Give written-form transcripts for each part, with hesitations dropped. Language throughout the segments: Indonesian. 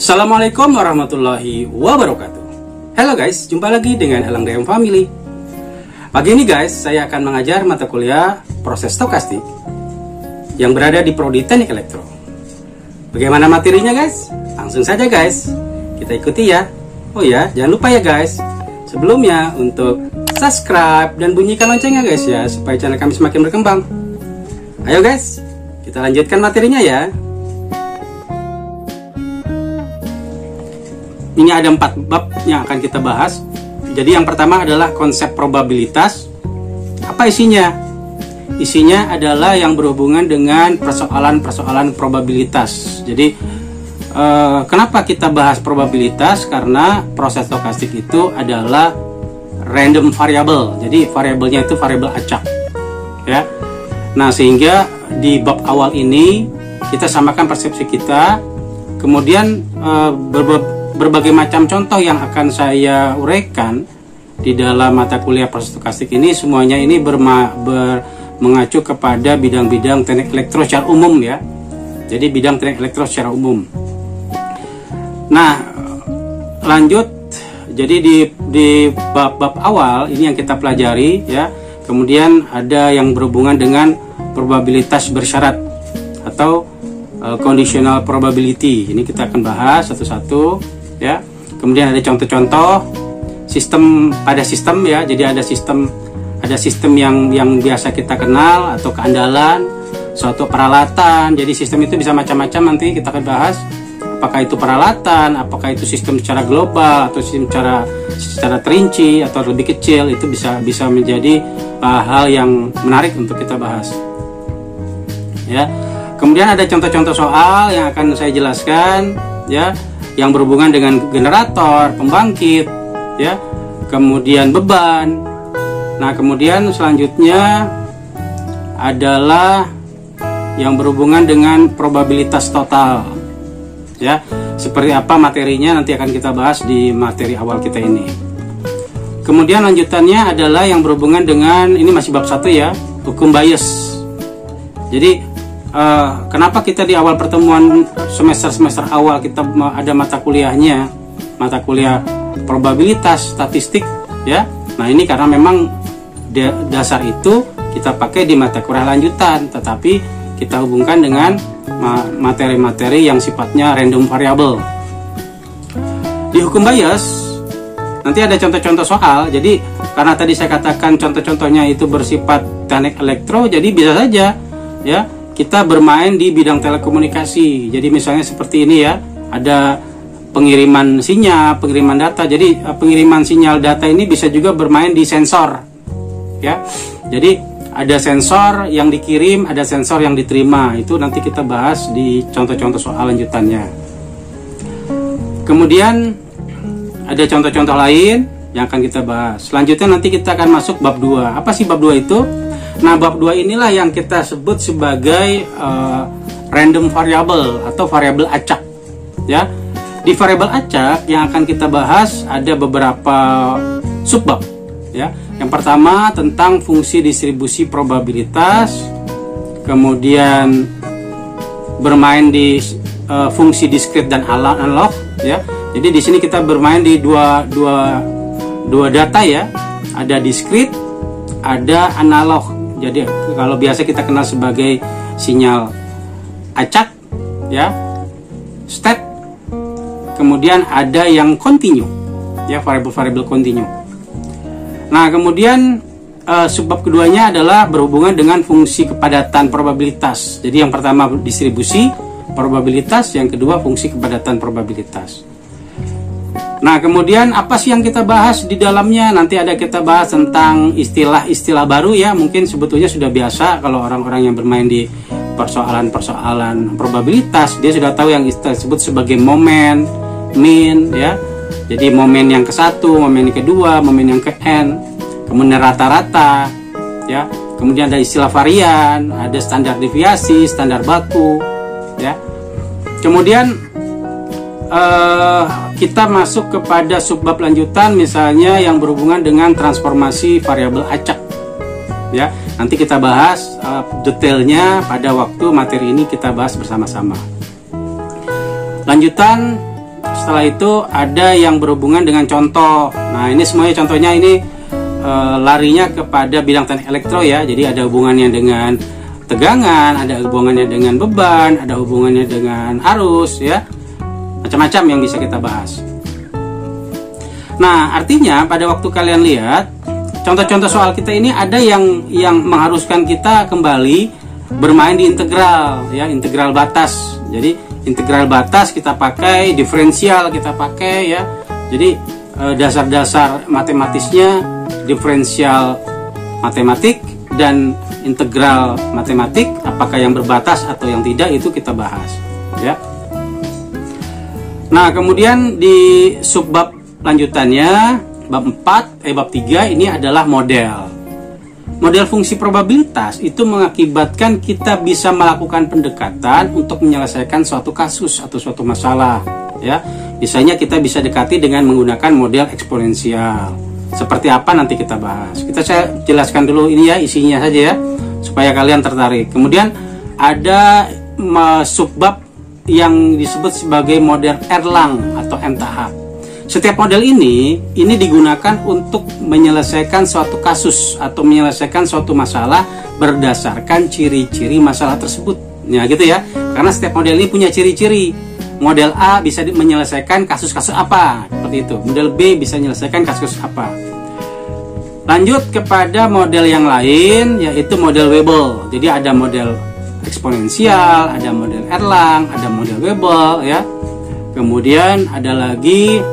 Assalamualaikum warahmatullahi wabarakatuh. Halo guys, jumpa lagi dengan Elang DM Family. Pagi ini guys, saya akan mengajar mata kuliah proses stokastik yang berada di Prodi Teknik Elektro. Bagaimana materinya guys? Langsung saja guys, kita ikuti ya. Oh ya, jangan lupa ya guys, sebelumnya untuk subscribe dan bunyikan loncengnya guys ya, supaya channel kami semakin berkembang. Ayo guys, kita lanjutkan materinya ya. Ini ada 4 bab yang akan kita bahas. Jadi yang pertama adalah konsep probabilitas. Apa isinya? Isinya adalah yang berhubungan dengan persoalan-persoalan probabilitas. Jadi kenapa kita bahas probabilitas? Karena proses stokastik itu adalah random variable. Jadi variabelnya itu variabel acak. Ya. Nah, sehingga di bab awal ini kita samakan persepsi kita. Kemudian berbagai macam contoh yang akan saya uraikan di dalam mata kuliah proses stokastik ini, semuanya ini mengacu kepada bidang-bidang teknik elektro secara umum ya. Jadi bidang teknik elektro secara umum. Nah, lanjut. Jadi di bab awal ini yang kita pelajari ya. Kemudian ada yang berhubungan dengan probabilitas bersyarat atau conditional probability. Ini kita akan bahas satu-satu ya. Kemudian ada contoh-contoh sistem ya. Jadi ada sistem yang biasa kita kenal atau keandalan suatu peralatan. Jadi sistem itu bisa macam-macam, nanti kita akan bahas apakah itu peralatan, apakah itu sistem secara global atau sistem secara terinci atau lebih kecil. Itu bisa menjadi hal yang menarik untuk kita bahas ya. Kemudian ada contoh-contoh soal yang akan saya jelaskan ya, yang berhubungan dengan generator, pembangkit ya, kemudian beban. Nah, kemudian selanjutnya adalah yang berhubungan dengan probabilitas total ya. Seperti apa materinya nanti akan kita bahas di materi awal kita ini. Kemudian lanjutannya adalah yang berhubungan dengan, ini masih bab 1 ya, hukum Bayes. Jadi kenapa kita di awal pertemuan semester awal kita ada mata kuliahnya, mata kuliah probabilitas statistik ya. Nah, ini karena memang dasar itu kita pakai di mata kuliah lanjutan, tetapi kita hubungkan dengan materi-materi yang sifatnya random variable. Di hukum Bayes nanti ada contoh-contoh soal. Jadi karena tadi saya katakan contoh-contohnya itu bersifat teknik elektro, jadi bisa saja ya kita bermain di bidang telekomunikasi. Jadi misalnya seperti ini ya, ada pengiriman sinyal, pengiriman data. Jadi pengiriman sinyal data ini bisa juga bermain di sensor ya. Jadi ada sensor yang dikirim, ada sensor yang diterima. Itu nanti kita bahas di contoh-contoh soal lanjutannya. Kemudian ada contoh-contoh lain yang akan kita bahas. Selanjutnya nanti kita akan masuk bab 2. Apa sih bab 2 itu? Nah, bab 2 inilah yang kita sebut sebagai random variable atau variabel acak ya. Di variabel acak yang akan kita bahas ada beberapa subbab ya. Yang pertama tentang fungsi distribusi probabilitas, kemudian bermain di fungsi diskrit dan analog ya. Jadi di sini kita bermain di dua data ya. Ada diskrit, ada analog. Jadi kalau biasa kita kenal sebagai sinyal acak ya, step. Kemudian ada yang continue ya, variabel continue. Nah, kemudian subbab keduanya adalah berhubungan dengan fungsi kepadatan probabilitas. Jadi yang pertama distribusi probabilitas, yang kedua fungsi kepadatan probabilitas. Nah, kemudian apa sih yang kita bahas di dalamnya? Nanti ada kita bahas tentang istilah-istilah baru ya. Mungkin sebetulnya sudah biasa kalau orang-orang yang bermain di persoalan-persoalan probabilitas, dia sudah tahu yang disebut sebagai momen, mean ya. Jadi momen yang ke-1, momen yang kedua, momen yang ke-n, kemudian rata-rata ya. Kemudian ada istilah varian, ada standar deviasi, standar baku ya. Kemudian kita masuk kepada subbab lanjutan, misalnya yang berhubungan dengan transformasi variabel acak ya. Nanti kita bahas detailnya pada waktu materi ini kita bahas bersama-sama. Lanjutan setelah itu ada yang berhubungan dengan contoh. Nah, ini semuanya contohnya ini larinya kepada bidang teknik elektro ya. Jadi ada hubungannya dengan tegangan, ada hubungannya dengan beban, ada hubungannya dengan arus ya. Macam-macam yang bisa kita bahas. Nah, artinya pada waktu kalian lihat contoh-contoh soal kita ini ada yang mengharuskan kita kembali bermain di integral ya, integral batas. Jadi integral batas kita pakai, diferensial kita pakai ya. Jadi dasar-dasar matematisnya diferensial matematik dan integral matematik, apakah yang berbatas atau yang tidak itu kita bahas ya. Nah, kemudian di subbab lanjutannya bab 3 ini adalah model. Model fungsi probabilitas itu mengakibatkan kita bisa melakukan pendekatan untuk menyelesaikan suatu kasus atau suatu masalah ya. Biasanya kita bisa dekati dengan menggunakan model eksponensial. Seperti apa nanti kita bahas. Saya jelaskan dulu ini ya, isinya saja ya, supaya kalian tertarik. Kemudian ada subbab yang disebut sebagai model Erlang atau M tahap. Setiap model ini digunakan untuk menyelesaikan suatu kasus atau menyelesaikan suatu masalah berdasarkan ciri-ciri masalah tersebut. Ya gitu ya. Karena setiap model ini punya ciri-ciri. Model A bisa menyelesaikan kasus-kasus apa, seperti itu. Model B bisa menyelesaikan kasus apa. Lanjut kepada model yang lain, yaitu model Weibull. Jadi ada model eksponensial, ada model Erlang, ada model Weibull ya. Kemudian ada lagi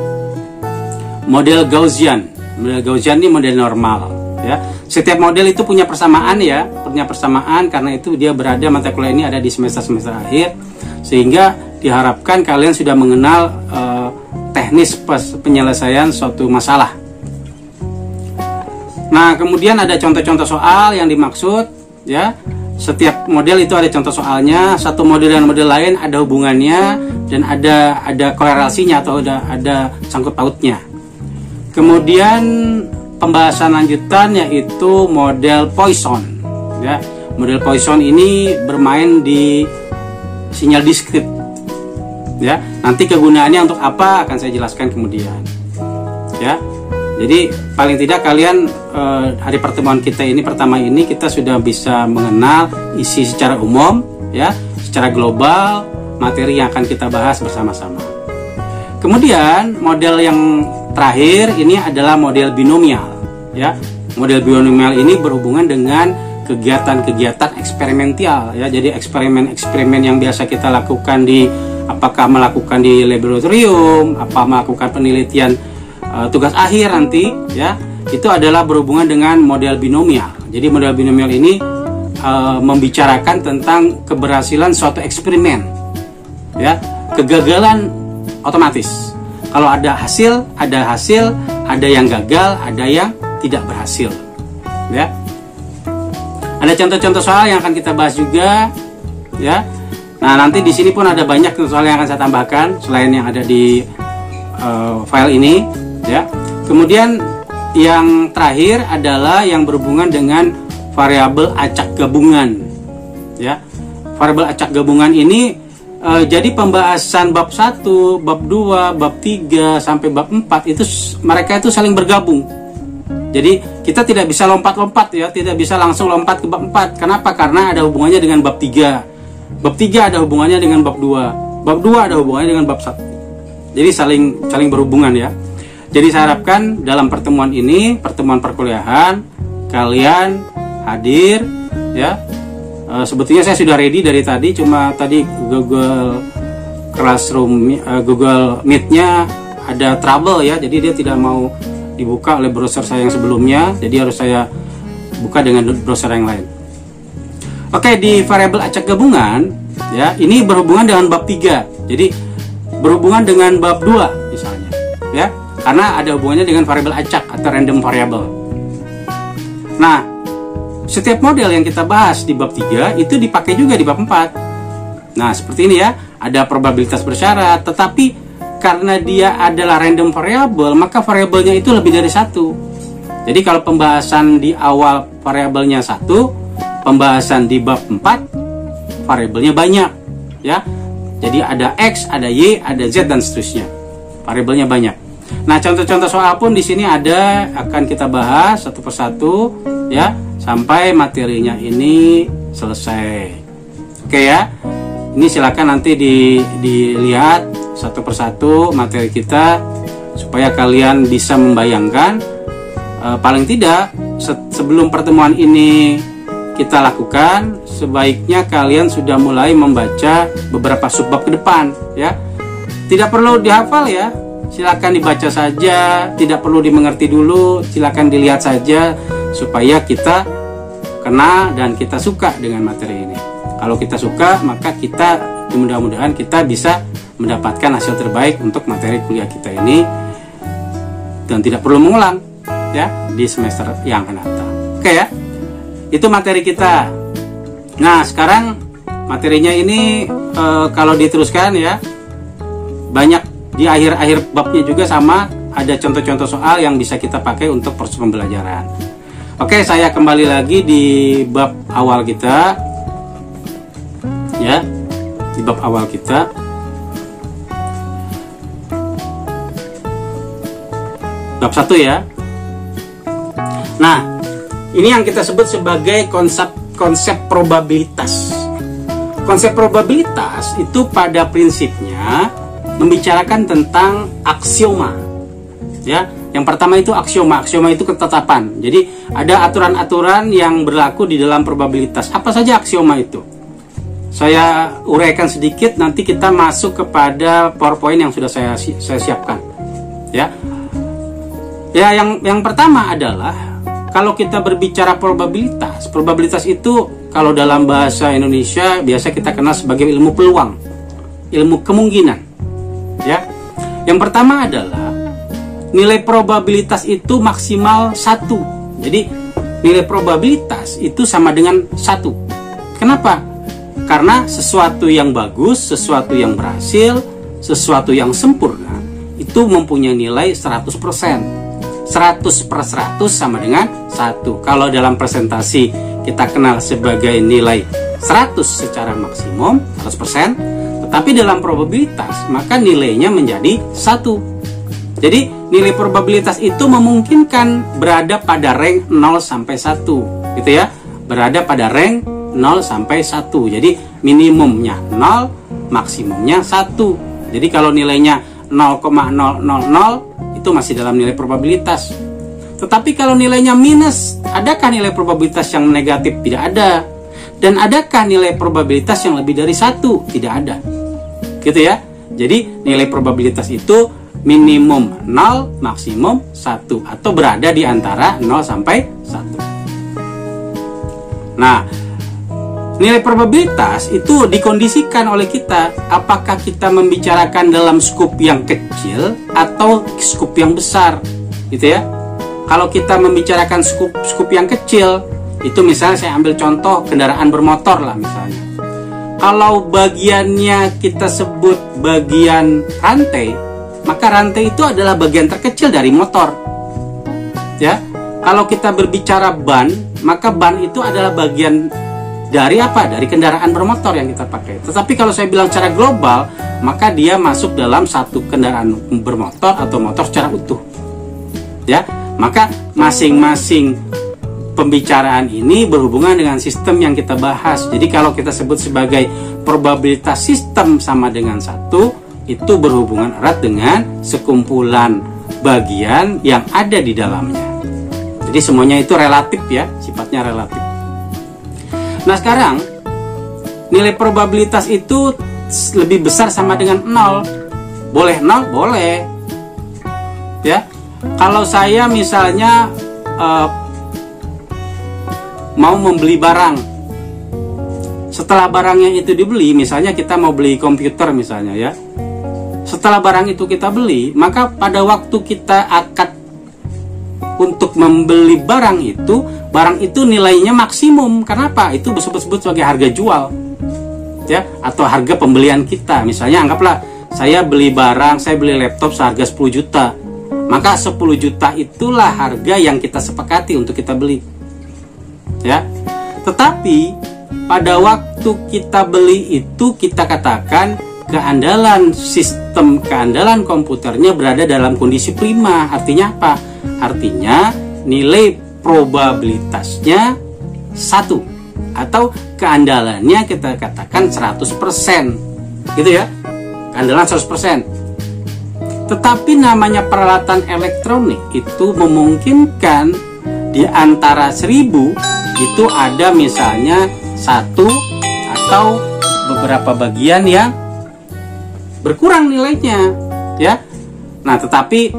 model Gaussian. Model Gaussian ini model normal ya. Setiap model itu punya persamaan ya, punya persamaan karena itu dia berada, mata kuliah ini ada di semester akhir, sehingga diharapkan kalian sudah mengenal teknis penyelesaian suatu masalah. Nah, kemudian ada contoh-contoh soal yang dimaksud ya. Setiap model itu ada contoh soalnya, satu model dan model lain ada hubungannya dan ada korelasinya atau ada sangkut pautnya. Kemudian pembahasan lanjutan yaitu model Poisson ya. Model Poisson ini bermain di sinyal diskrit ya. Nanti kegunaannya untuk apa akan saya jelaskan kemudian ya. Jadi paling tidak kalian hari pertemuan kita ini pertama ini kita sudah bisa mengenal isi secara umum ya, secara global materi yang akan kita bahas bersama-sama. Kemudian model yang terakhir ini adalah model binomial ya. Model binomial ini berhubungan dengan kegiatan-kegiatan eksperimental ya. Jadi eksperimen yang biasa kita lakukan apakah melakukan di laboratorium, apa melakukan penelitian tugas akhir nanti ya. Itu adalah berhubungan dengan model binomial. Jadi model binomial ini membicarakan tentang keberhasilan suatu eksperimen ya. Kegagalan otomatis. Kalau ada hasil, ada yang gagal, ada yang tidak berhasil. Ya. Ada contoh-contoh soal yang akan kita bahas juga, ya. Nah, nanti di sini pun ada banyak soal yang akan saya tambahkan selain yang ada di file ini, ya. Kemudian yang terakhir adalah yang berhubungan dengan variabel acak gabungan, ya. Variabel acak gabungan ini jadi pembahasan bab 1, bab 2, bab 3 sampai bab 4 itu mereka itu saling bergabung. Jadi kita tidak bisa lompat-lompat ya, tidak bisa langsung lompat ke bab 4. Kenapa? Karena ada hubungannya dengan bab 3. Bab 3 ada hubungannya dengan bab 2. Bab 2 ada hubungannya dengan bab 1. Jadi saling berhubungan ya. Jadi saya harapkan dalam pertemuan ini, pertemuan perkuliahan, kalian hadir ya. Sebetulnya saya sudah ready dari tadi, cuma tadi Google Classroom, Google Meet-nya ada trouble ya, jadi dia tidak mau dibuka oleh browser saya yang sebelumnya, jadi harus saya buka dengan browser yang lain. Oke, di variabel acak gabungan ya, ini berhubungan dengan bab 3, jadi berhubungan dengan bab 2 misalnya ya, karena ada hubungannya dengan variabel acak atau random variable. Nah, setiap model yang kita bahas di bab 3 itu dipakai juga di bab 4. Nah, seperti ini ya, ada probabilitas bersyarat, tetapi karena dia adalah random variable, maka variabelnya itu lebih dari 1. Jadi kalau pembahasan di awal variabelnya 1, pembahasan di bab 4 variabelnya banyak ya. Jadi ada X, ada Y, ada Z dan seterusnya. variabelnya banyak. Nah, contoh-contoh soal pun di sini ada, akan kita bahas satu persatu ya sampai materinya ini selesai. Oke ya. Ini silakan nanti dilihat satu persatu materi kita supaya kalian bisa membayangkan paling tidak sebelum pertemuan ini kita lakukan, sebaiknya kalian sudah mulai membaca beberapa subbab ke depan ya. Tidak perlu dihafal ya, silakan dibaca saja, tidak perlu dimengerti dulu, silakan dilihat saja supaya kita kena dan kita suka dengan materi ini. Kalau kita suka, maka kita mudah-mudahan kita bisa mendapatkan hasil terbaik untuk materi kuliah kita ini dan tidak perlu mengulang ya di semester yang akan datang. Oke ya. Itu materi kita. Nah, sekarang materinya ini kalau diteruskan ya, banyak di akhir-akhir babnya juga sama, ada contoh-contoh soal yang bisa kita pakai untuk proses pembelajaran. Oke, saya kembali lagi di bab awal kita. Ya, di bab awal kita. Bab 1 ya. Nah, ini yang kita sebut sebagai konsep probabilitas. Konsep probabilitas itu pada prinsipnya membicarakan tentang aksioma. Ya, yang pertama itu aksioma. Aksioma itu ketetapan. Jadi ada aturan-aturan yang berlaku di dalam probabilitas. Apa saja aksioma itu? Saya uraikan sedikit, nanti kita masuk kepada PowerPoint yang sudah saya siapkan. Ya. Ya, yang pertama adalah kalau kita berbicara probabilitas itu kalau dalam bahasa Indonesia biasa kita kenal sebagai ilmu peluang, ilmu kemungkinan. Ya. Yang pertama adalah nilai probabilitas itu maksimal 1. Jadi nilai probabilitas itu sama dengan 1. Kenapa? Karena sesuatu yang bagus, sesuatu yang berhasil, sesuatu yang sempurna itu mempunyai nilai 100%. 100/100 sama dengan 1. Kalau dalam presentasi kita kenal sebagai nilai 100 secara maksimum 100%, tetapi dalam probabilitas maka nilainya menjadi 1. Jadi nilai probabilitas itu memungkinkan berada pada rank 0 sampai 1, gitu ya. Berada pada rank 0 sampai 1. Jadi minimumnya 0, maksimumnya 1. Jadi kalau nilainya 0,000 itu masih dalam nilai probabilitas. Tetapi kalau nilainya minus, adakah nilai probabilitas yang negatif? Tidak ada. Dan adakah nilai probabilitas yang lebih dari 1? Tidak ada. Gitu ya. Jadi nilai probabilitas itu minimum 0, maksimum 1, atau berada di antara 0 sampai 1. Nah, nilai probabilitas itu dikondisikan oleh kita, apakah kita membicarakan dalam skup yang kecil atau skup yang besar, gitu ya. Kalau kita membicarakan skup yang kecil, itu misalnya saya ambil contoh kendaraan bermotor lah misalnya. Kalau bagiannya kita sebut bagian rantai, maka rantai itu adalah bagian terkecil dari motor. Ya, kalau kita berbicara ban, maka ban itu adalah bagian dari apa? Dari kendaraan bermotor yang kita pakai. Tetapi kalau saya bilang secara global, maka dia masuk dalam satu kendaraan bermotor atau motor secara utuh. Ya, maka masing-masing pembicaraan ini berhubungan dengan sistem yang kita bahas. Jadi kalau kita sebut sebagai probabilitas sistem sama dengan 1, itu berhubungan erat dengan sekumpulan bagian yang ada di dalamnya. Jadi semuanya itu relatif ya, sifatnya relatif. Nah sekarang nilai probabilitas itu lebih besar sama dengan 0. Boleh 0? Boleh. Ya. Kalau saya misalnya mau membeli barang, setelah barangnya itu dibeli, misalnya kita mau beli komputer misalnya ya, setelah barang itu kita beli, maka pada waktu kita akad untuk membeli barang itu nilainya maksimum. Kenapa? Itu disebut sebagai harga jual ya, atau harga pembelian kita. Misalnya anggaplah saya beli barang, saya beli laptop seharga 10 juta, maka 10 juta itulah harga yang kita sepakati untuk kita beli ya. Tetapi pada waktu kita beli itu kita katakan keandalan sistem, keandalan komputernya berada dalam kondisi prima. Artinya apa? Artinya nilai probabilitasnya 1, atau keandalannya kita katakan 100%, gitu ya, keandalan 100%. Tetapi namanya peralatan elektronik itu memungkinkan di antara 1000 itu ada misalnya 1 atau beberapa bagian yang berkurang nilainya, ya. Nah, tetapi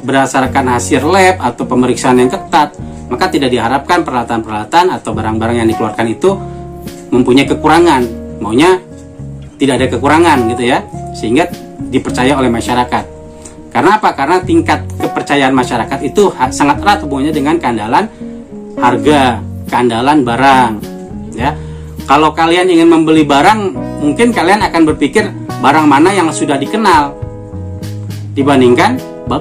berdasarkan hasil lab atau pemeriksaan yang ketat, maka tidak diharapkan peralatan-peralatan atau barang-barang yang dikeluarkan itu mempunyai kekurangan. Maunya tidak ada kekurangan, gitu ya, sehingga dipercaya oleh masyarakat. Karena apa? Karena tingkat kepercayaan masyarakat itu sangat erat hubungannya dengan keandalan harga, keandalan barang, ya. Kalau kalian ingin membeli barang, mungkin kalian akan berpikir barang mana yang sudah dikenal dibandingkan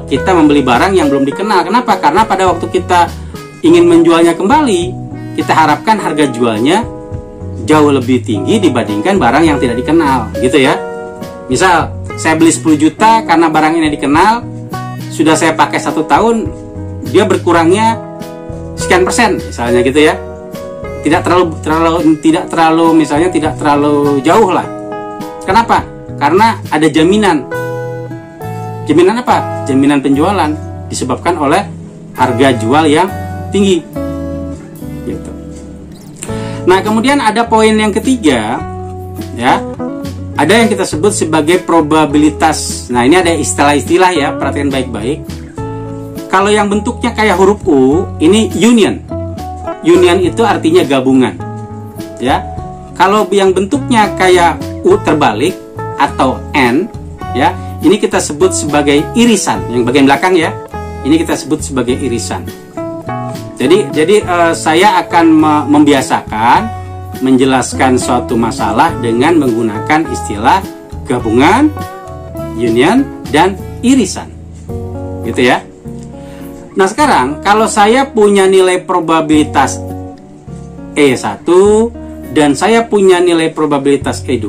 kita membeli barang yang belum dikenal. Kenapa? Karena pada waktu kita ingin menjualnya kembali, kita harapkan harga jualnya jauh lebih tinggi dibandingkan barang yang tidak dikenal, gitu ya. Misal saya beli 10 juta karena barang ini dikenal, sudah saya pakai 1 tahun, dia berkurangnya sekian persen, misalnya, gitu ya. Tidak terlalu misalnya tidak terlalu jauh lah. Kenapa? Karena ada jaminan. Jaminan apa? Jaminan penjualan disebabkan oleh harga jual yang tinggi, gitu. Nah, kemudian ada poin yang ketiga, ya. Ada yang kita sebut sebagai probabilitas. Nah, ini ada istilah-istilah, ya, perhatikan baik-baik. Kalau yang bentuknya kayak huruf U, ini union. Union itu artinya gabungan, ya. Kalau yang bentuknya kayak U terbalik atau N, ya, ini kita sebut sebagai irisan. Yang bagian belakang, ya, ini kita sebut sebagai irisan. Jadi saya akan membiasakan menjelaskan suatu masalah dengan menggunakan istilah gabungan, union, dan irisan, gitu ya. Nah, sekarang kalau saya punya nilai probabilitas E1 dan saya punya nilai probabilitas E2,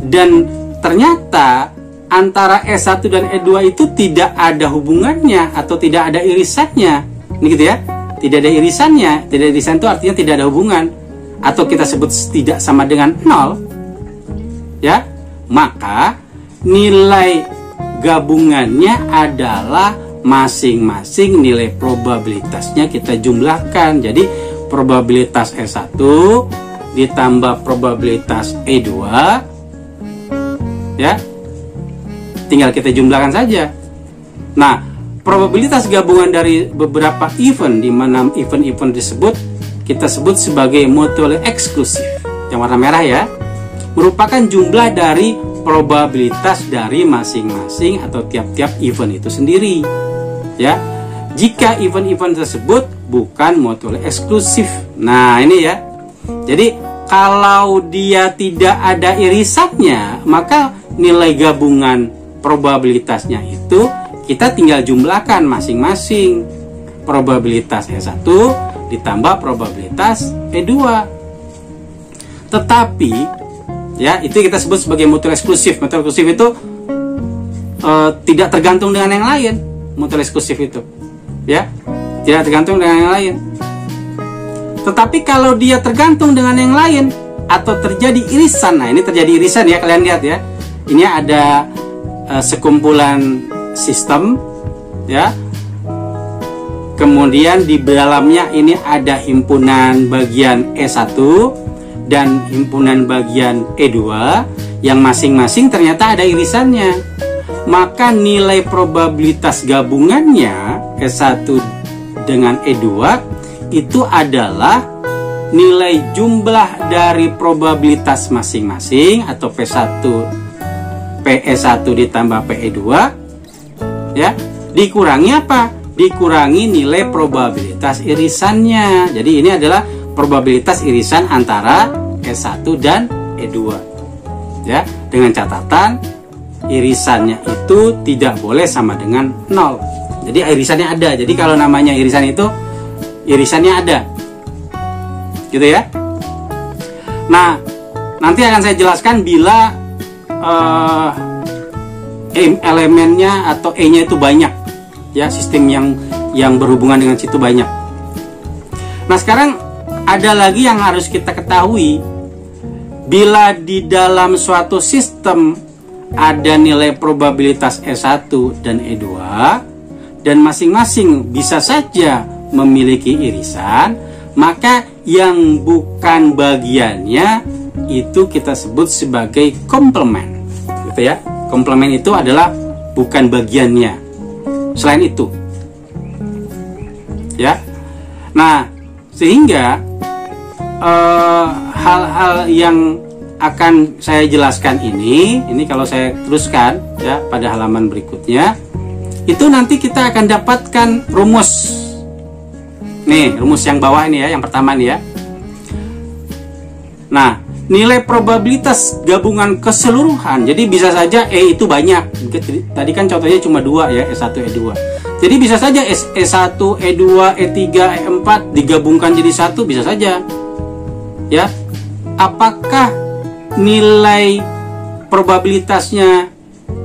dan ternyata antara E1 dan E2 itu tidak ada hubungannya atau tidak ada irisannya, ini gitu ya, tidak ada irisannya. Tidak ada irisan itu artinya tidak ada hubungan, atau kita sebut tidak sama dengan 0, ya, maka nilai gabungannya adalah masing-masing nilai probabilitasnya kita jumlahkan. Jadi probabilitas E1 ditambah probabilitas E2, ya, tinggal kita jumlahkan saja. Nah, probabilitas gabungan dari beberapa event, di mana event-event tersebut kita sebut sebagai mutually eksklusif, yang warna merah, ya, merupakan jumlah dari probabilitas dari masing-masing atau tiap-tiap event itu sendiri, ya. Jika event-event tersebut bukan mutually eksklusif. Nah, ini, ya. Jadi kalau dia tidak ada irisannya, maka nilai gabungan probabilitasnya itu kita tinggal jumlahkan masing-masing. Probabilitas E1 ditambah probabilitas E2. Tetapi, ya, itu kita sebut sebagai mutual eksklusif. Mutual eksklusif itu tidak tergantung dengan yang lain. Mutual eksklusif itu, ya, tidak tergantung dengan yang lain. Tetapi kalau dia tergantung dengan yang lain atau terjadi irisan, nah ini terjadi irisan, ya, kalian lihat, ya. Ini ada sekumpulan sistem, ya. Kemudian di dalamnya ini ada himpunan bagian E1 dan himpunan bagian E2 yang masing-masing ternyata ada irisannya. Maka nilai probabilitas gabungannya E1 dengan E2 itu adalah nilai jumlah dari probabilitas masing-masing atau PE1 ditambah PE2, ya, dikurangi apa? Dikurangi nilai probabilitas irisannya. Jadi ini adalah probabilitas irisan antara E1 dan E2, ya, dengan catatan irisannya itu tidak boleh sama dengan 0. Jadi irisannya ada. Jadi kalau namanya irisan itu irisannya ada, gitu ya. Nah Nanti akan saya jelaskan bila elemennya atau E-nya itu banyak, ya, sistem yang berhubungan dengan situ banyak. Nah, sekarang ada lagi yang harus kita ketahui. Bila di dalam suatu sistem ada nilai probabilitas E1 dan E2 dan masing-masing bisa saja memiliki irisan, maka yang bukan bagiannya itu kita sebut sebagai komplement, gitu ya. Komplement itu adalah bukan bagiannya. Selain itu, ya. Nah, sehingga hal-hal yang akan saya jelaskan ini kalau saya teruskan ya pada halaman berikutnya, itu nanti kita akan dapatkan rumus. Nih, rumus yang bawah ini ya, yang pertama nih ya. Nah, nilai probabilitas gabungan keseluruhan. Jadi bisa saja E itu banyak. Tadi kan contohnya cuma 2 ya, E1, E2. Jadi bisa saja E1, E2, E3, E4 digabungkan jadi 1, bisa saja. Ya. Apakah nilai probabilitasnya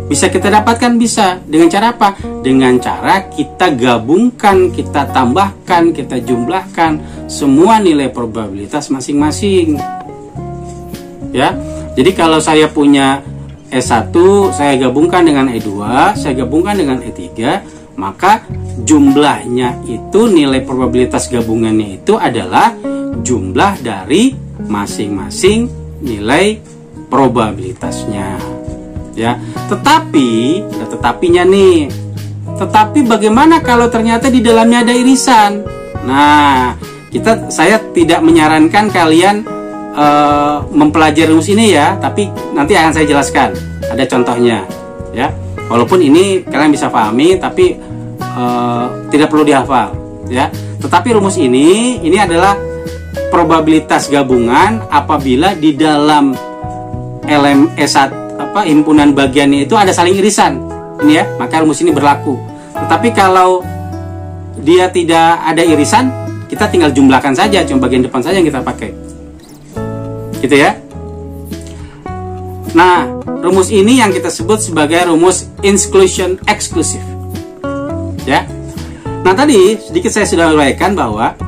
bisa kita dapatkan? Bisa. Dengan cara apa? Dengan cara kita gabungkan, kita tambahkan, kita jumlahkan semua nilai probabilitas masing-masing. Ya. Jadi kalau saya punya E1, saya gabungkan dengan E2, saya gabungkan dengan E3, maka jumlahnya itu, nilai probabilitas gabungannya itu adalah jumlah dari masing-masing nilai probabilitasnya, ya. Tetapi ada tetapinya nih. Tetapi bagaimana kalau ternyata di dalamnya ada irisan? Nah, saya tidak menyarankan kalian mempelajari rumus ini ya, tapi nanti akan saya jelaskan. Ada contohnya, ya. Walaupun ini kalian bisa pahami, tapi tidak perlu dihafal, ya. Tetapi rumus ini adalah probabilitas gabungan apabila di dalam E1 himpunan bagiannya itu ada saling irisan. Ini ya, maka rumus ini berlaku. Tetapi kalau dia tidak ada irisan, kita tinggal jumlahkan saja, cuma bagian depan saja yang kita pakai. Gitu ya. Nah, rumus ini yang kita sebut sebagai rumus inclusion eksklusif. Ya. Nah, tadi sedikit saya sudah uraikan bahwa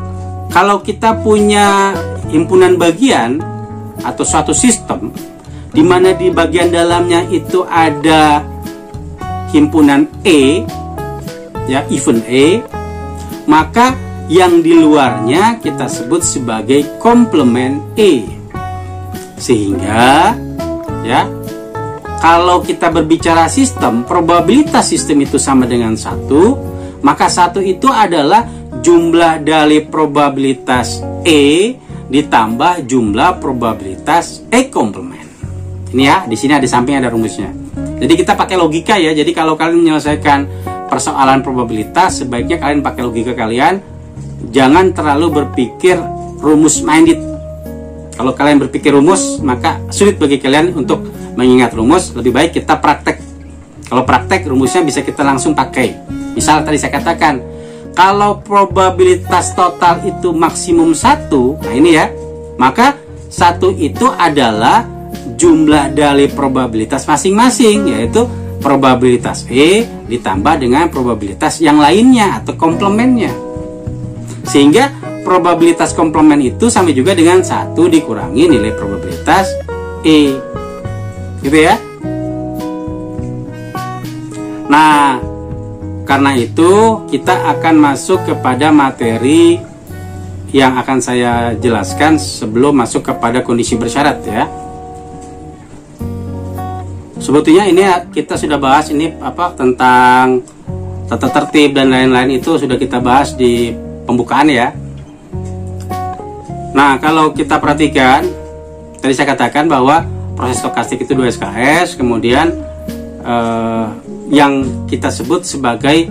kalau kita punya himpunan bagian atau suatu sistem di mana di bagian dalamnya itu ada himpunan E, ya, even E, maka yang di luarnya kita sebut sebagai komplement E. Sehingga, ya, kalau kita berbicara sistem, probabilitas sistem itu sama dengan 1, maka 1 itu adalah jumlah dari probabilitas E ditambah jumlah probabilitas E komplement. Ini ya, di sini di samping ada rumusnya. Jadi kita pakai logika ya. Jadi kalau kalian menyelesaikan persoalan probabilitas, sebaiknya kalian pakai logika kalian. Jangan terlalu berpikir rumus minded. Kalau kalian berpikir rumus, maka sulit bagi kalian untuk mengingat rumus. Lebih baik kita praktek. Kalau praktek, rumusnya bisa kita langsung pakai. Misal tadi saya katakan, kalau probabilitas total itu maksimum 1, nah ini ya, maka 1 itu adalah jumlah dari probabilitas masing-masing, yaitu probabilitas E ditambah dengan probabilitas yang lainnya atau komplementnya. Sehingga probabilitas komplement itu sama juga dengan 1 dikurangi nilai probabilitas E. Gitu ya. Nah, karena itu kita akan masuk kepada materi yang akan saya jelaskan sebelum masuk kepada kondisi bersyarat ya. Sebetulnya ini kita sudah bahas ini tentang tata tertib dan lain-lain, itu sudah kita bahas di pembukaan ya. Nah, kalau kita perhatikan, tadi saya katakan bahwa proses stokastik itu 2 SKS, kemudian yang kita sebut sebagai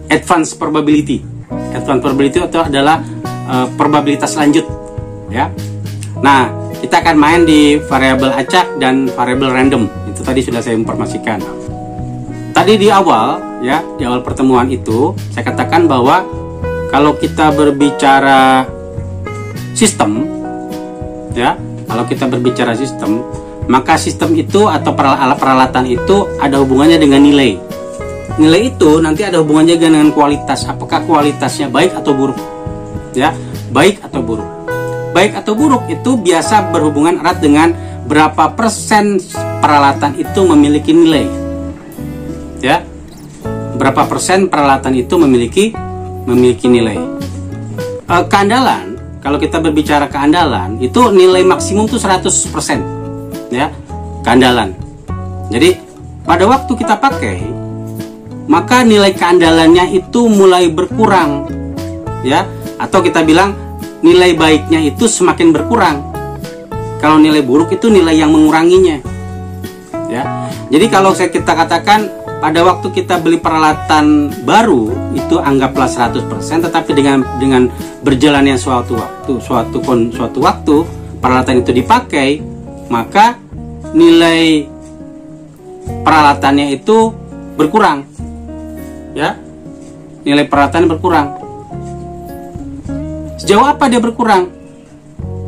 advanced probability. Advanced probability itu adalah probabilitas lanjut ya. Nah, kita akan main di variabel acak dan variabel random. Itu tadi sudah saya informasikan. Tadi di awal ya, di awal pertemuan itu saya katakan bahwa kalau kita berbicara sistem ya, Kalau kita berbicara sistem, maka sistem itu atau alat peralatan itu ada hubungannya dengan nilai. Nilai itu nanti ada hubungannya dengan kualitas. Apakah kualitasnya baik atau buruk? Ya, baik atau buruk. Baik atau buruk itu biasa berhubungan erat dengan berapa persen peralatan itu memiliki nilai. Ya, berapa persen peralatan itu memiliki nilai. Keandalan, kalau kita berbicara keandalan, itu nilai maksimum itu 100%. Ya, keandalan. Jadi pada waktu kita pakai, maka nilai keandalannya itu mulai berkurang. Ya, atau kita bilang nilai baiknya itu semakin berkurang. Kalau nilai buruk itu nilai yang menguranginya. Ya. Jadi kalau kita katakan pada waktu kita beli peralatan baru itu anggaplah 100%, tetapi dengan berjalannya suatu waktu peralatan itu dipakai, maka nilai peralatannya itu berkurang. Ya. Nilai peralatannya berkurang. Sejauh apa dia berkurang?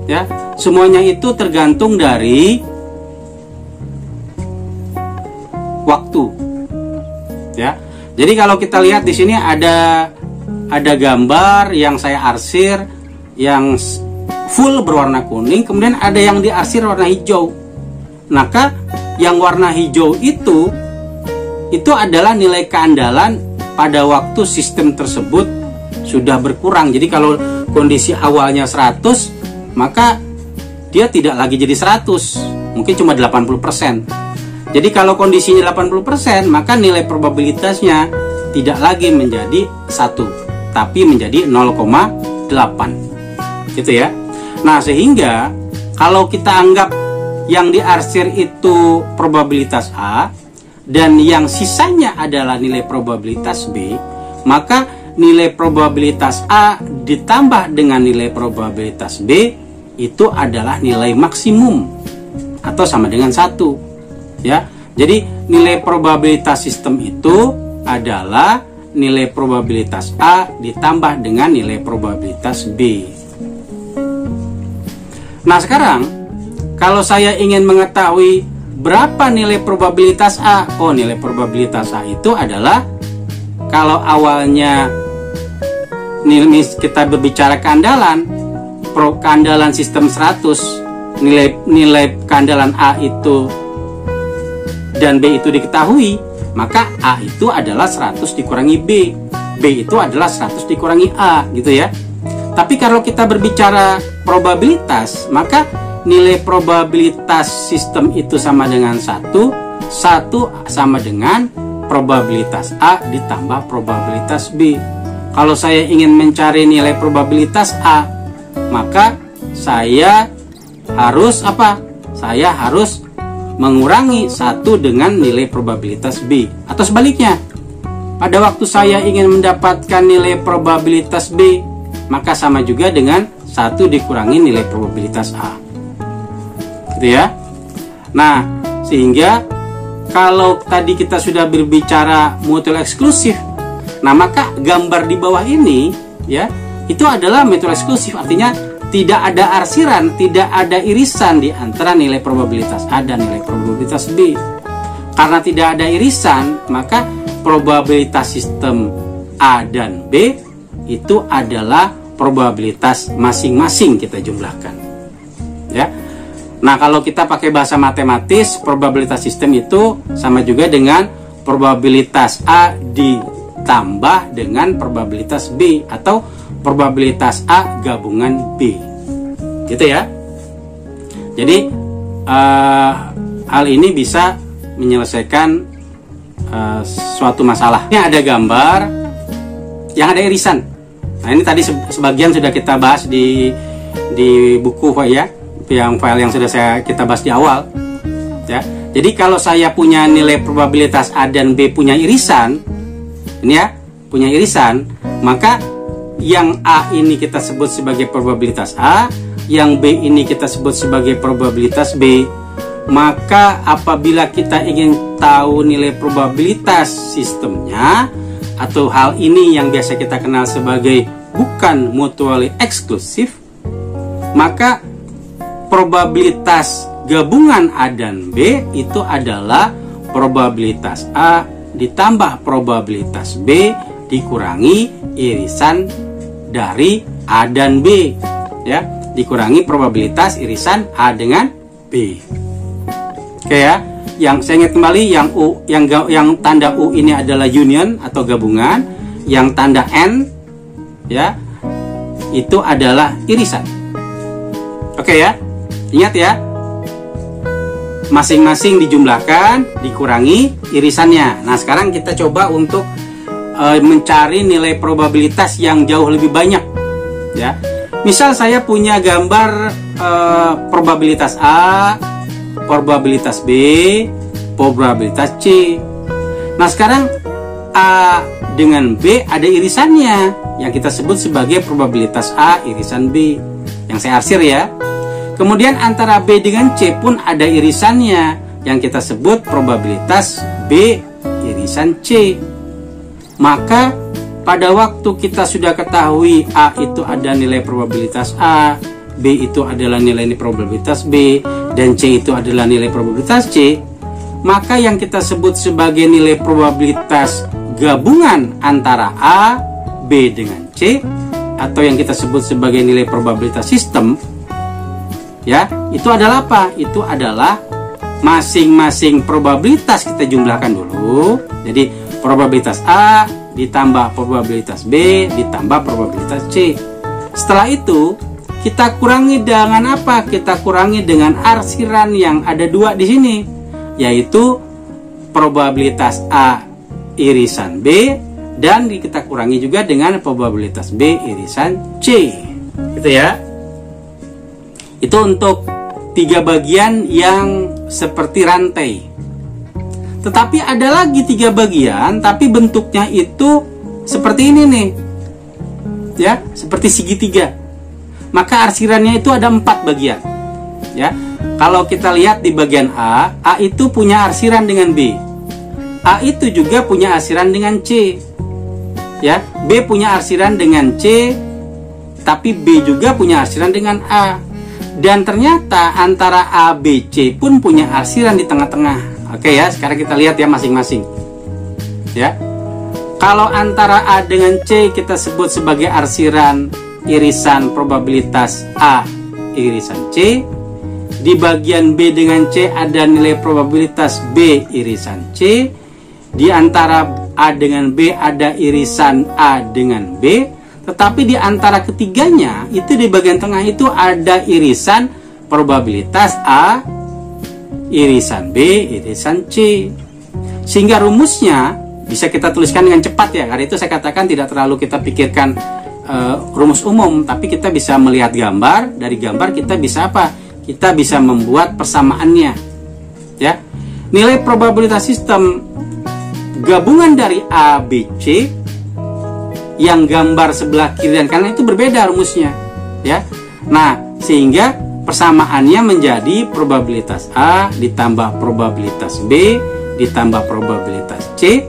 Ya, semuanya itu tergantung dari waktu. Ya. Jadi kalau kita lihat di sini ada gambar yang saya arsir yang full berwarna kuning, kemudian ada yang diarsir warna hijau. Maka yang warna hijau itu adalah nilai keandalan pada waktu sistem tersebut sudah berkurang. Jadi kalau kondisi awalnya 100, maka dia tidak lagi jadi 100, mungkin cuma 80%. Jadi kalau kondisinya 80%, maka nilai probabilitasnya tidak lagi menjadi 1, tapi menjadi 0,8. Gitu ya. Nah, sehingga kalau kita anggap yang diarsir itu probabilitas A dan yang sisanya adalah nilai probabilitas B, maka nilai probabilitas A ditambah dengan nilai probabilitas B itu adalah nilai maksimum atau sama dengan 1. Ya. Jadi nilai probabilitas sistem itu adalah nilai probabilitas A ditambah dengan nilai probabilitas B. Nah, sekarang kalau saya ingin mengetahui berapa nilai probabilitas A, nilai probabilitas A itu adalah kalau awalnya kita berbicara keandalan sistem 100, nilai keandalan A itu dan B itu diketahui, maka A itu adalah 100 dikurangi B, B itu adalah 100 dikurangi A, gitu ya. Tapi kalau kita berbicara probabilitas, maka nilai probabilitas sistem itu sama dengan 1 sama dengan probabilitas A ditambah probabilitas B. Kalau saya ingin mencari nilai probabilitas A, maka saya harus apa? Saya harus mengurangi 1 dengan nilai probabilitas B. Atau sebaliknya, pada waktu saya ingin mendapatkan nilai probabilitas B, maka sama juga dengan 1 dikurangi nilai probabilitas A. Gitu ya. Nah, sehingga kalau tadi kita sudah berbicara mutual eksklusif, nah maka gambar di bawah ini ya itu adalah mutual eksklusif, artinya tidak ada arsiran, tidak ada irisan di antara nilai probabilitas A dan nilai probabilitas B. Karena tidak ada irisan, maka probabilitas sistem A dan B itu adalah probabilitas masing-masing kita jumlahkan. Ya. Nah, kalau kita pakai bahasa matematis, probabilitas sistem itu sama juga dengan probabilitas A ditambah dengan probabilitas B atau probabilitas A gabungan B. Gitu ya. Jadi hal ini bisa menyelesaikan suatu masalah. Ini ada gambar yang ada irisan. Nah, ini tadi sebagian sudah kita bahas di buku ya, yang file yang sudah kita bahas di awal. Ya. Jadi kalau saya punya nilai probabilitas A dan B punya irisan, ini ya, punya irisan, maka yang A ini kita sebut sebagai probabilitas A, yang B ini kita sebut sebagai probabilitas B. Maka apabila kita ingin tahu nilai probabilitas sistemnya, atau hal ini yang biasa kita kenal sebagai bukan mutually eksklusif, maka probabilitas gabungan A dan B itu adalah probabilitas A ditambah probabilitas B dikurangi irisan dari A dan B, ya, dikurangi probabilitas irisan A dengan B. Oke ya, yang saya ingat kembali yang U, yang tanda U ini adalah union atau gabungan, yang tanda N ya itu adalah irisan. Oke ya, ingat ya, masing-masing dijumlahkan dikurangi irisannya. Nah sekarang kita coba untuk mencari nilai probabilitas yang jauh lebih banyak ya. Misal saya punya gambar probabilitas A, probabilitas B, probabilitas C. Nah sekarang A dengan B ada irisannya yang kita sebut sebagai probabilitas A irisan B, yang saya arsir ya. Kemudian antara B dengan C pun ada irisannya yang kita sebut probabilitas B irisan C. Maka pada waktu kita sudah ketahui A itu ada nilai probabilitas A, B itu adalah nilai probabilitas B, dan C itu adalah nilai probabilitas C, maka yang kita sebut sebagai nilai probabilitas gabungan antara A, B dengan C, atau yang kita sebut sebagai nilai probabilitas sistem, ya, itu adalah apa? Itu adalah masing-masing probabilitas kita jumlahkan dulu. Jadi probabilitas A ditambah probabilitas B ditambah probabilitas C. Setelah itu kita kurangi dengan apa? Kita kurangi dengan arsiran yang ada dua di sini, yaitu probabilitas A irisan B, dan kita kurangi juga dengan probabilitas B irisan C. Gitu ya. Itu untuk 3 bagian yang seperti rantai. Tetapi ada lagi 3 bagian, tapi bentuknya itu seperti ini nih, ya, seperti segitiga. Maka arsirannya itu ada 4 bagian, ya. Kalau kita lihat di bagian A itu punya arsiran dengan B, A itu juga punya arsiran dengan C, ya. B punya arsiran dengan C, tapi B juga punya arsiran dengan A. Dan ternyata antara A, B, C pun punya arsiran di tengah-tengah. Oke ya, sekarang kita lihat ya masing-masing. Ya, kalau antara A dengan C kita sebut sebagai arsiran irisan probabilitas A irisan C. Di bagian B dengan C ada nilai probabilitas B irisan C. Di antara A dengan B ada irisan A dengan B. Tetapi di antara ketiganya itu di bagian tengah itu ada irisan probabilitas A irisan B irisan C. Sehingga rumusnya bisa kita tuliskan dengan cepat ya. Karena itu saya katakan tidak terlalu kita pikirkan rumus umum, tapi kita bisa melihat gambar. Dari gambar kita bisa apa? Kita bisa membuat persamaannya. Ya. Nilai probabilitas sistem gabungan dari A, B, C yang gambar sebelah kiri dan kanan itu berbeda rumusnya, ya. Nah, sehingga persamaannya menjadi probabilitas A ditambah probabilitas B ditambah probabilitas C,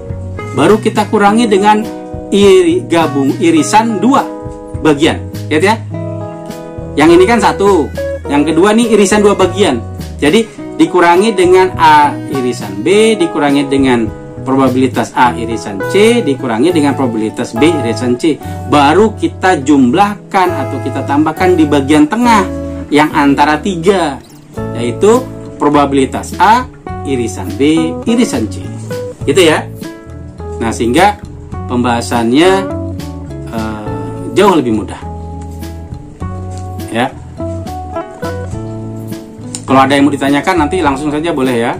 baru kita kurangi dengan irisan 2 bagian, lihat ya. Yang ini kan 1, yang kedua nih irisan 2 bagian. Jadi dikurangi dengan A irisan B dikurangi dengan probabilitas A irisan C dikurangi dengan probabilitas B irisan C, baru kita jumlahkan atau kita tambahkan di bagian tengah yang antara 3, yaitu probabilitas A irisan B irisan C, gitu ya. Nah, sehingga pembahasannya jauh lebih mudah, ya. Kalau ada yang mau ditanyakan nanti langsung saja boleh ya,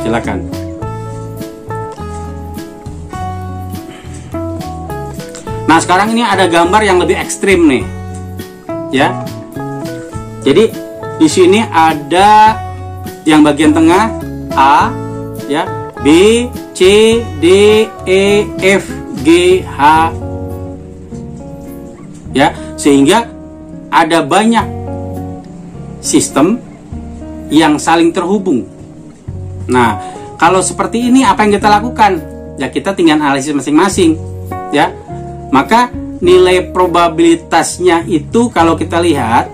silakan. Nah, sekarang ini ada gambar yang lebih ekstrim nih, ya. Jadi di sini ada yang bagian tengah A, ya, B, C, D, E, F, G, H, ya, sehingga ada banyak sistem yang saling terhubung. Nah, kalau seperti ini apa yang kita lakukan? Ya, kita tinggal analisis masing-masing, ya. Maka nilai probabilitasnya itu kalau kita lihat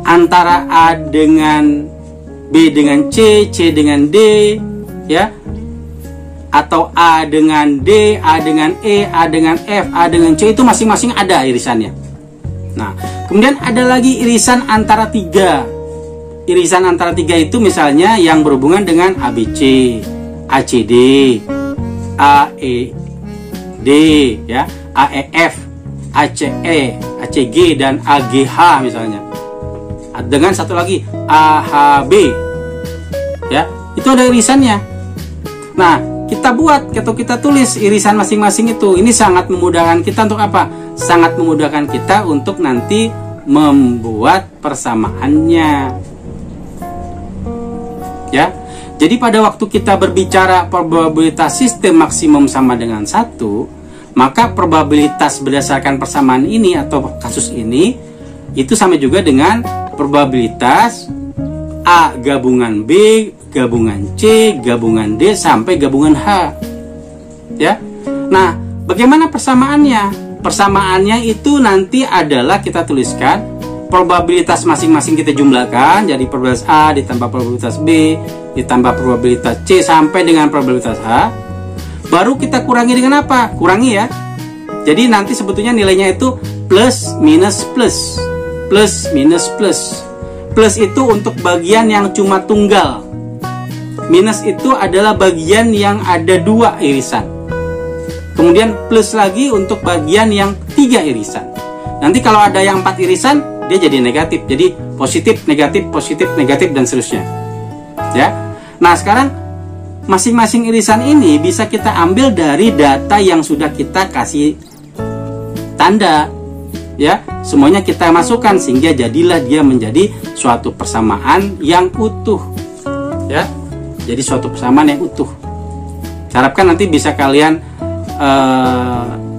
antara A dengan B dengan C, C dengan D, ya, atau A dengan D, A dengan E, A dengan F, A dengan C, itu masing-masing ada irisannya. Nah, kemudian ada lagi irisan antara tiga. Irisan antara tiga itu misalnya yang berhubungan dengan ABC, ACD, AED, ya, AEF, ACE, ACG, dan AGH misalnya. Dengan satu lagi AHB, ya, itu ada irisannya. Nah, kita buat atau kita tulis irisan masing-masing itu. Ini sangat memudahkan kita untuk apa? Sangat memudahkan kita untuk nanti membuat persamaannya, ya. Jadi pada waktu kita berbicara probabilitas sistem maksimum sama dengan 1, maka probabilitas berdasarkan persamaan ini atau kasus ini itu sama juga dengan probabilitas A gabungan B, gabungan C, gabungan D, sampai gabungan H, ya. Nah, bagaimana persamaannya? Persamaannya itu nanti adalah kita tuliskan probabilitas masing-masing kita jumlahkan, jadi probabilitas A ditambah probabilitas B ditambah probabilitas C sampai dengan probabilitas H. Baru kita kurangi dengan apa? Kurangi, ya. Jadi nanti sebetulnya nilainya itu plus minus plus, plus minus plus. Plus itu untuk bagian yang cuma tunggal. Minus itu adalah bagian yang ada 2 irisan. Kemudian plus lagi untuk bagian yang 3 irisan. Nanti kalau ada yang 4 irisan, dia jadi negatif. Jadi positif, negatif, dan seterusnya. Ya. Nah, sekarang masing-masing irisan ini bisa kita ambil dari data yang sudah kita kasih tanda, ya. Semuanya kita masukkan sehingga jadilah dia menjadi suatu persamaan yang utuh, ya. Jadi suatu persamaan yang utuh. Harapkan nanti bisa kalian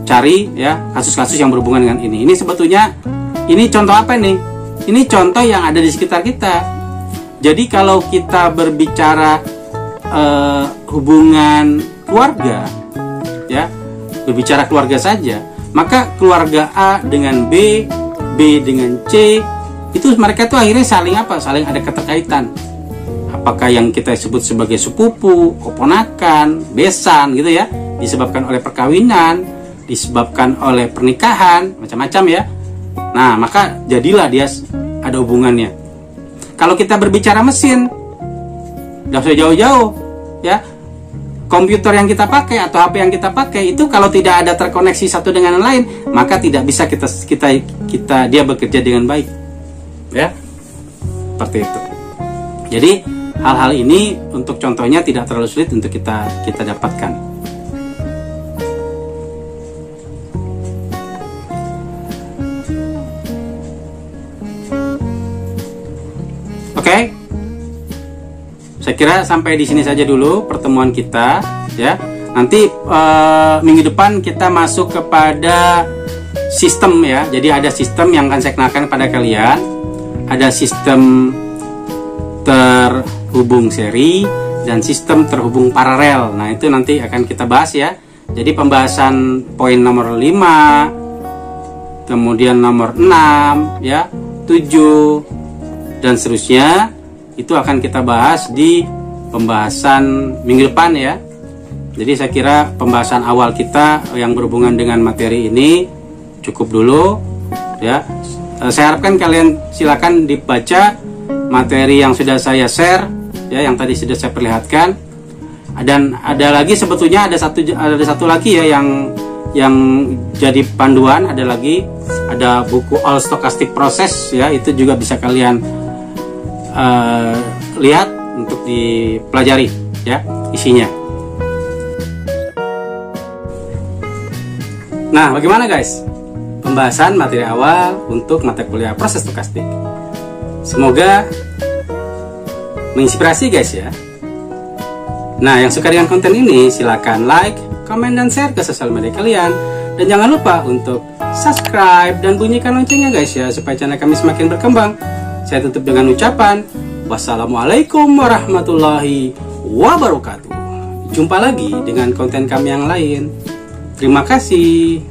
cari, ya, kasus-kasus yang berhubungan dengan ini. Ini sebetulnya ini contoh apa nih? Ini contoh yang ada di sekitar kita. Jadi kalau kita berbicara hubungan keluarga, ya, berbicara keluarga saja, maka keluarga A dengan B, B dengan C, itu mereka tuh akhirnya saling apa? Saling ada keterkaitan. Apakah yang kita sebut sebagai sepupu, keponakan, besan, gitu ya, disebabkan oleh perkawinan, disebabkan oleh pernikahan, macam-macam, ya. Nah, maka jadilah dia ada hubungannya. Kalau kita berbicara mesin, udah jauh-jauh, ya, komputer yang kita pakai atau HP yang kita pakai itu kalau tidak ada terkoneksi satu dengan yang lain, maka tidak bisa dia bekerja dengan baik, ya, seperti itu. Jadi hal-hal ini untuk contohnya tidak terlalu sulit untuk kita dapatkan. Oke, saya kira sampai di sini saja dulu pertemuan kita, ya. Nanti minggu depan kita masuk kepada sistem, ya. Jadi ada sistem yang akan saya kenalkan pada kalian. Ada sistem terhubung seri dan sistem terhubung paralel. Nah, itu nanti akan kita bahas, ya. Jadi pembahasan poin nomor 5, kemudian nomor 6, ya, 7 dan seterusnya itu akan kita bahas di pembahasan minggu depan, ya. Jadi saya kira pembahasan awal kita yang berhubungan dengan materi ini cukup dulu, ya. Saya harapkan kalian silakan dibaca materi yang sudah saya share, ya, yang tadi sudah saya perlihatkan. Dan ada lagi sebetulnya ada satu lagi, ya, yang jadi panduan. Ada buku All Stochastic Process, ya, itu juga bisa kalian lihat untuk dipelajari, ya, isinya. Nah, bagaimana guys pembahasan materi awal untuk mata kuliah proses stokastik? Semoga menginspirasi guys, ya. Nah, yang suka dengan konten ini silakan like, komen, dan share ke sosial media kalian. Dan jangan lupa untuk subscribe dan bunyikan loncengnya guys, ya, supaya channel kami semakin berkembang. Saya tutup dengan ucapan wassalamualaikum warahmatullahi wabarakatuh. Jumpa lagi dengan konten kami yang lain. Terima kasih.